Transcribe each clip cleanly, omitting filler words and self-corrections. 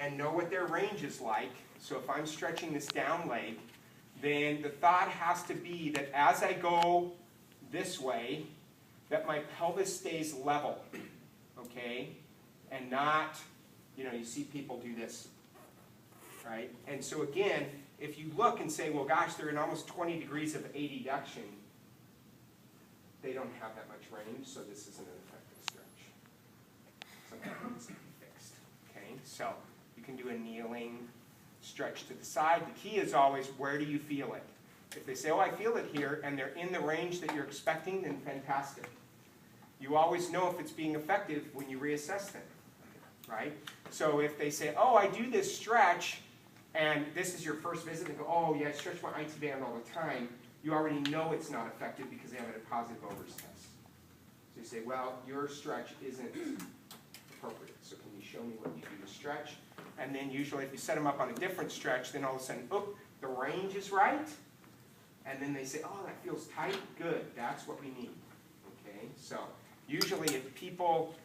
and know what their range is like. So if I'm stretching this down leg, then the thought has to be that as I go this way, that my pelvis stays level, okay? And not, you know, you see people do this, right? And so again, if you look and say, well, gosh, they're in almost 20 degrees of adduction, they don't have that much range, so this isn't an effective stretch. Something that needs to be fixed, okay? So you can do a kneeling stretch to the side. The key is always, where do you feel it? If they say, oh, I feel it here, and they're in the range that you're expecting, then fantastic. You always know if it's being effective when you reassess them, right? So if they say, oh, I do this stretch, and this is your first visit, and they go, oh, yeah, I stretch my IT band all the time, you already know it's not effective because they have a positive overs test. So you say, well, your stretch isn't appropriate, so can you show me what you do to stretch? And then usually if you set them up on a different stretch, then all of a sudden, oh, the range is right. And then they say, oh, that feels tight. Good, that's what we need. Okay, so usually if people,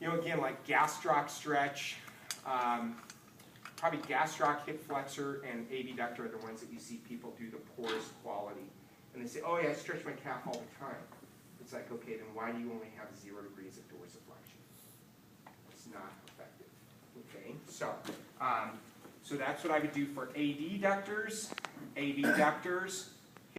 you know, again, like gastroc stretch, probably gastroc, hip flexor, and abductor are the ones that you see people do the poorest quality. And they say, oh yeah, I stretch my calf all the time. It's like, okay, then why do you only have 0 degrees of dorsiflexion? It's not effective. Okay, so that's what I would do for adductors, abductors,